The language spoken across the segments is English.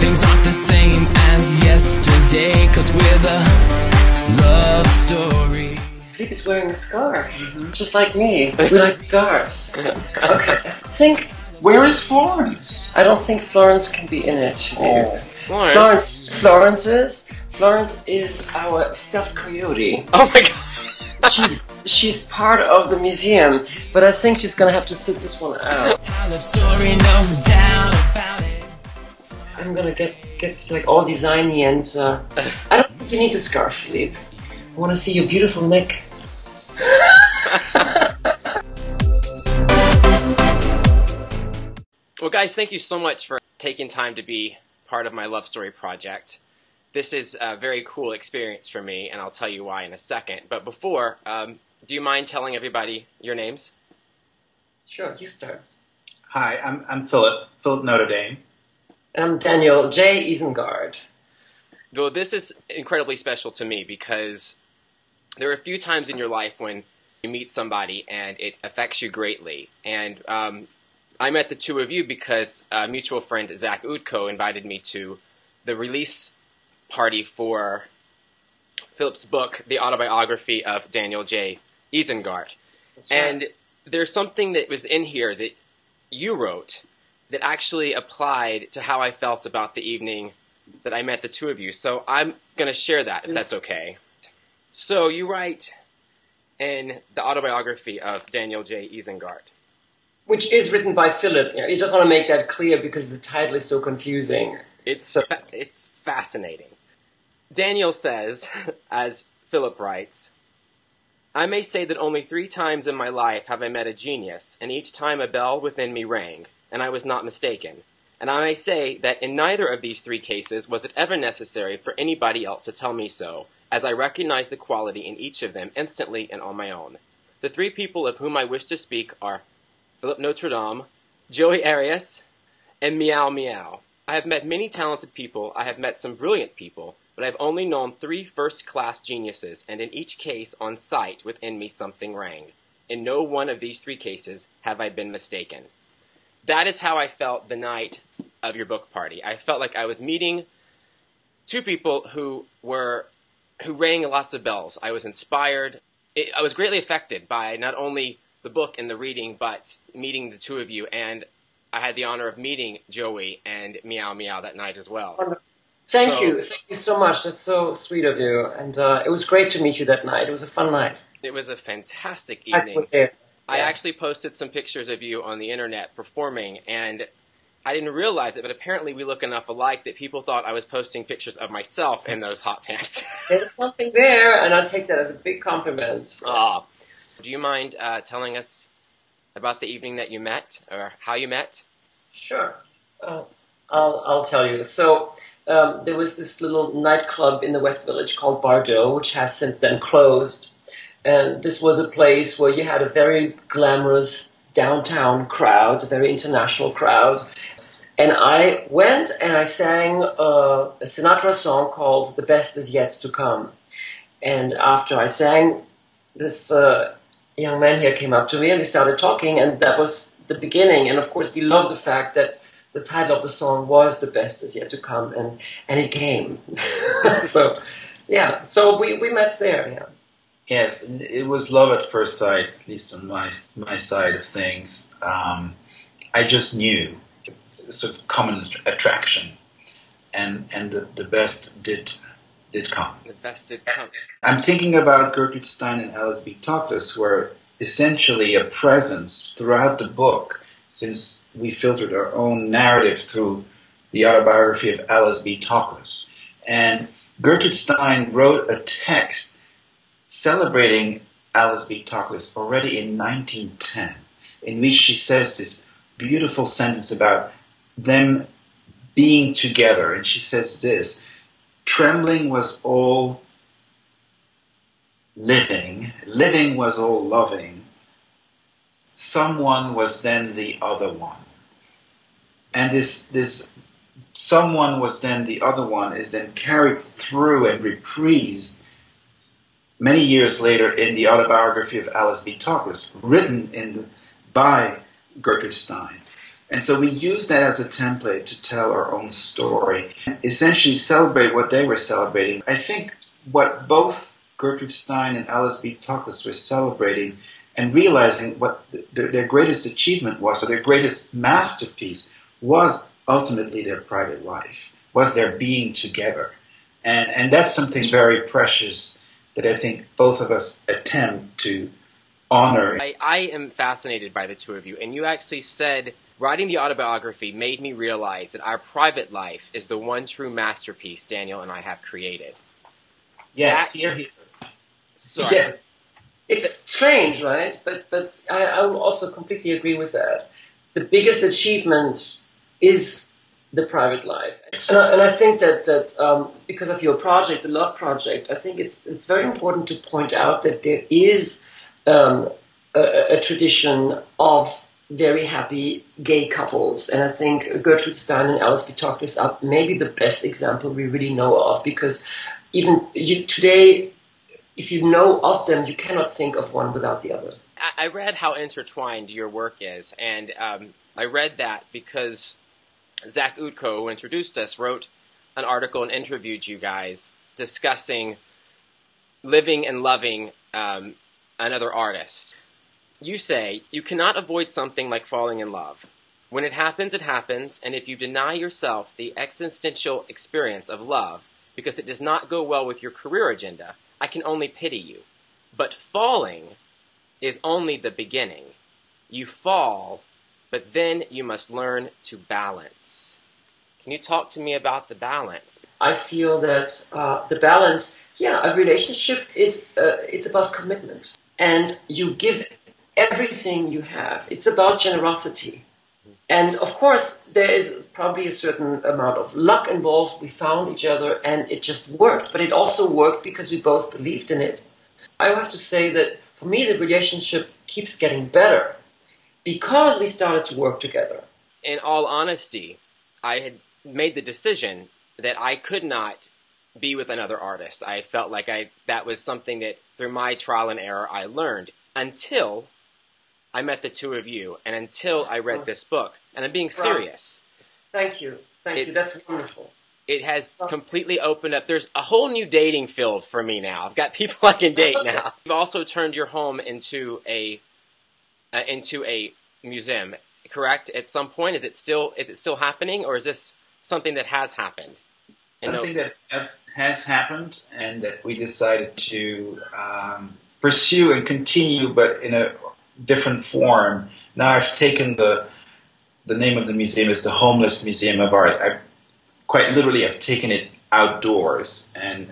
things aren't the same as yesterday, 'cause we're the love story. Filip is wearing a scarf, just like me. We like scarves. Okay, I think... Where is Florence? I don't think Florence can be in it. Oh. Florence is our stuffed coyote. Oh my god. She's part of the museum, but I think she's gonna have to sit this one out. I'm gonna get like all designy, and I don't think you need a scarf, Filip. I want to see your beautiful neck. Well, guys, thank you so much for taking time to be part of my love story project. This is a very cool experience for me, and I'll tell you why in a second. But before, do you mind telling everybody your names? Sure, you start. Hi, I'm Filip Noterdaeme. And I'm Daniel J. Isengart. Well, this is incredibly special to me because there are a few times in your life when you meet somebody and it affects you greatly. And I met the two of you because a mutual friend, Zach Utko, invited me to the release party for Filip's book, The Autobiography of Daniel J. Isengart. That's right. And there's something that was in here that you wrote that actually applied to how I felt about the evening that I met the two of you. So I'm going to share that, if that's okay. So you write in the autobiography of Daniel J. Isengart, which is written by Filip. You just want to make that clear because the title is so confusing. It's fascinating. Daniel says, as Filip writes, I may say that only 3 times in my life have I met a genius, and each time a bell within me rang, and I was not mistaken. And I may say that in neither of these 3 cases was it ever necessary for anybody else to tell me so, as I recognized the quality in each of them instantly and on my own. The 3 people of whom I wish to speak are Filip Noterdaeme, Joey Arias, and Meow Meow. I have met many talented people, I have met some brilliant people, but I have only known 3 first-class geniuses, and in each case, on sight, within me something rang. In no one of these 3 cases have I been mistaken. That is how I felt the night of your book party. I felt like I was meeting 2 people who rang lots of bells. I was inspired. I was greatly affected by not only the book and the reading, but meeting the 2 of you, and I had the honor of meeting Joey and Meow Meow that night as well. Thank you so much. That's so sweet of you, and it was great to meet you that night. It was a fun night. It was a fantastic evening. I actually posted some pictures of you on the internet performing, and I didn't realize it, but apparently we look enough alike that people thought I was posting pictures of myself in those hot pants. There's something there, and I take that as a big compliment. Oh. Do you mind telling us about the evening that you met, or how you met? Sure. I'll tell you. So there was this little nightclub in the West Village called Bardot, which has since then closed. And this was a place where you had a very glamorous downtown crowd, a very international crowd. And I went and I sang a Sinatra song called The Best Is Yet to Come. And after I sang, this young man here came up to me and we started talking, and that was the beginning. And of course, we loved the fact that the title of the song was The Best Is Yet to Come, and it came. So, yeah, so we met there, yeah. Yes, it was love at first sight, at least on my side of things. I just knew, sort of common attraction, and the best did come. The best did come. I'm thinking about Gertrude Stein and Alice B. Toklas, who are essentially a presence throughout the book, since we filtered our own narrative through the autobiography of Alice B. Toklas. And Gertrude Stein wrote a text celebrating Alice B. Toklas already in 1910, in which she says this beautiful sentence about them being together. And she says this: trembling was all living, living was all loving, someone was then the other one. And this someone was then the other one is then carried through and reprised many years later in the autobiography of Alice B. Toklas, written by Gertrude Stein. And so we use that as a template to tell our own story, essentially celebrate what they were celebrating. I think what both Gertrude Stein and Alice B. Toklas were celebrating and realizing what their greatest achievement was, or their greatest masterpiece, was ultimately their private life, was their being together. And that's something very precious that I think both of us attempt to honor. I am fascinated by the two of you, and you actually said writing the autobiography made me realize that our private life is the one true masterpiece Daniel and I have created. Yes, Sorry. Yes. It's strange, right? But I will also completely agree with that. The biggest achievement is the private life, and I think that because of your project, the Love Project, I think it's very important to point out that there is a tradition of very happy gay couples, and I think Gertrude Stein and Alice B. Toklas are maybe the best example we really know of, because even today, if you know of them, you cannot think of one without the other. I read how intertwined your work is, and I read that because Zach Utko, who introduced us, wrote an article and interviewed you guys discussing living and loving another artist. You say, you cannot avoid something like falling in love. When it happens, and if you deny yourself the existential experience of love because it does not go well with your career agenda, I can only pity you. But falling is only the beginning. You fall, but then you must learn to balance. Can you talk to me about the balance? I feel that the balance, a relationship is it's about commitment, and you give everything you have. It's about generosity. And of course, there is probably a certain amount of luck involved. We found each other and it just worked. But it also worked because we both believed in it. I have to say that for me, the relationship keeps getting better because we started to work together. In all honesty, I had made the decision that I could not be with another artist. I felt like that was something that through my trial and error I learned until I met the two of you, and until I read this book. And I'm being serious. Thank you. Thank you. That's wonderful. It has completely opened up. There's a whole new dating field for me now. I've got people I can date now. You've also turned your home into a museum, correct? At some point, is it still happening, or is this something that has happened? Something that has happened, and that we decided to pursue and continue, but in a different form. Now I've taken the name of the museum is the Homeless Museum of Art. I quite literally have taken it outdoors and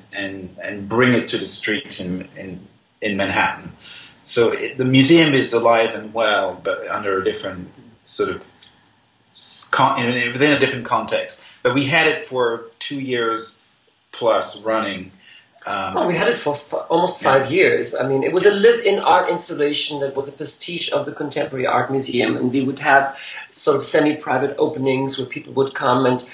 bring it to the streets in Manhattan. So the museum is alive and well, but under a different sort of within a different context. But we had it for 2 years plus running. We had it for almost 5 years. I mean, it was a live-in art installation that was a prestige of the Contemporary Art Museum, and we would have sort of semi-private openings where people would come, and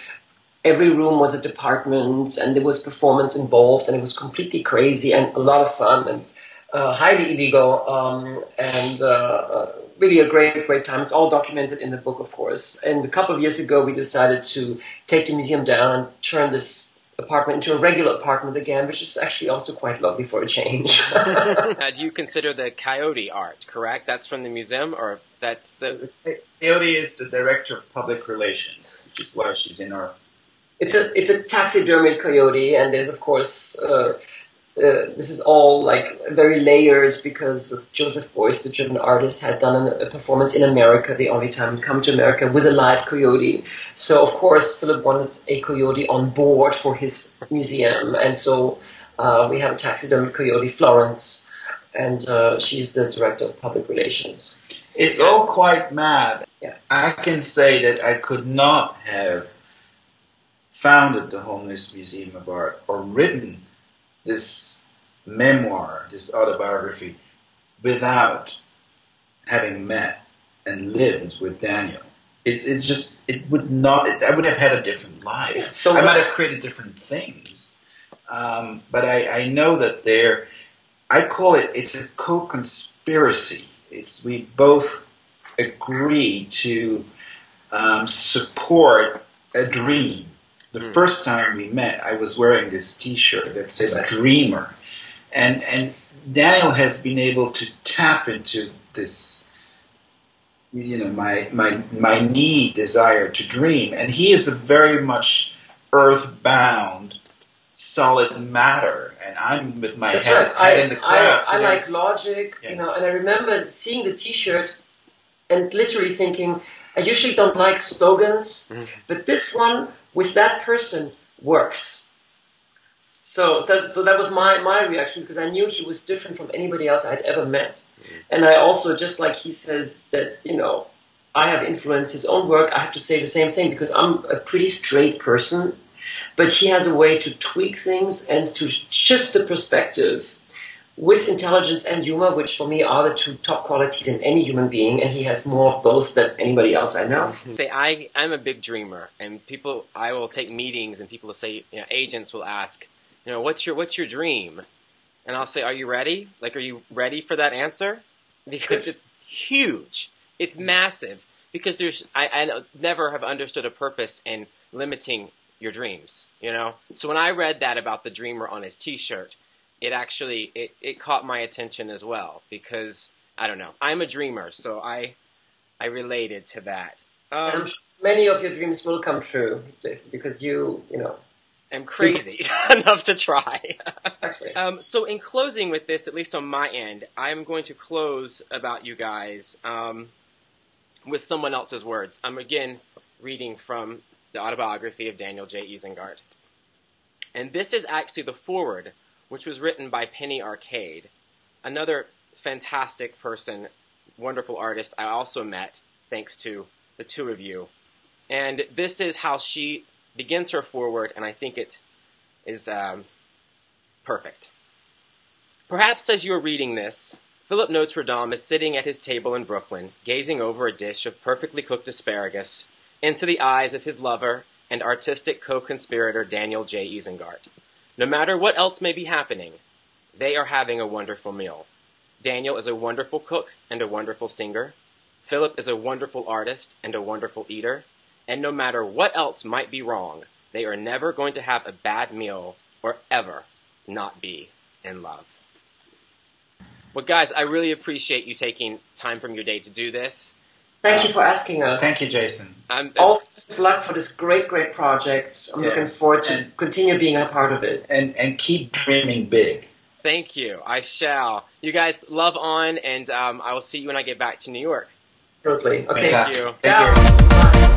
every room was a department, and there was performance involved, and it was completely crazy and a lot of fun and highly illegal, and really a great time. It's all documented in the book, of course. And a couple of years ago, we decided to take the museum down and turn this apartment into a regular apartment again, which is actually also quite lovely for a change. Do you consider the Coyote art, correct? That's from the museum, or that's the... Coyote is the director of public relations, which is why she's in our... It's a taxidermied coyote, and there's, of course, this is all like very layered because Joseph Beuys, the German artist, had done a performance in America, the only time he'd come to America, with a live coyote. So, of course, Philip wanted a coyote on board for his museum. And so we have a taxidermy coyote, Florence, and she's the director of public relations. It's all quite mad. Yeah. I can say that I could not have founded the Homeless Museum of Art or written this memoir, this autobiography, without having met and lived with Daniel. It would have had a different life. So I might have created different things. But I know that I call it's a co-conspiracy. We both agree to support a dream. The first time we met, I was wearing this T-shirt that says "Dreamer," and Daniel has been able to tap into this, my need, desire to dream, and he is a very much earthbound, solid matter, and I'm with my head in the clouds. I like logic, and I remember seeing the T-shirt and literally thinking, I usually don't like slogans, but this one with that person works. So that was my reaction, because I knew he was different from anybody else I'd ever met. And I also, just like he says that, I have influenced his own work, I have to say the same thing, because I'm a pretty straight person, but he has a way to tweak things and to shift the perspective with intelligence and humor, which for me are the two top qualities in any human being, and he has more of both than anybody else I know. Say, I'm a big dreamer, and I will take meetings, and people will say, agents will ask, what's your dream? And I'll say, are you ready? Like, are you ready for that answer? Because it's huge. It's massive. Because I never have understood a purpose in limiting your dreams, So when I read that about the dreamer on his T-shirt, it actually, it caught my attention as well, because, I don't know, I'm a dreamer, so I related to that. I'm sure many of your dreams will come true, because you am crazy enough to try. So in closing with this, at least on my end, I'm going to close about you guys with someone else's words. I'm again reading from the autobiography of Daniel J. Isengart. And this is actually the foreword, which was written by Penny Arcade, another fantastic person, wonderful artist I also met, thanks to the two of you. And this is how she begins her foreword, and I think it is perfect. Perhaps as you are reading this, Filip Noterdaeme is sitting at his table in Brooklyn, gazing over a dish of perfectly cooked asparagus into the eyes of his lover and artistic co-conspirator Daniel J. Isengart. No matter what else may be happening, they are having a wonderful meal. Daniel is a wonderful cook and a wonderful singer. Filip is a wonderful artist and a wonderful eater. And no matter what else might be wrong, they are never going to have a bad meal or ever not be in love. Well, guys, I really appreciate you taking time from your day to do this. Thank you for asking us. Thank you, Jason. All best of luck for this great project. I'm looking forward to continue being a part of it. And keep dreaming big. Thank you. I shall. You guys love on, and I will see you when I get back to New York. Totally. Okay. Fantastic. Thank you.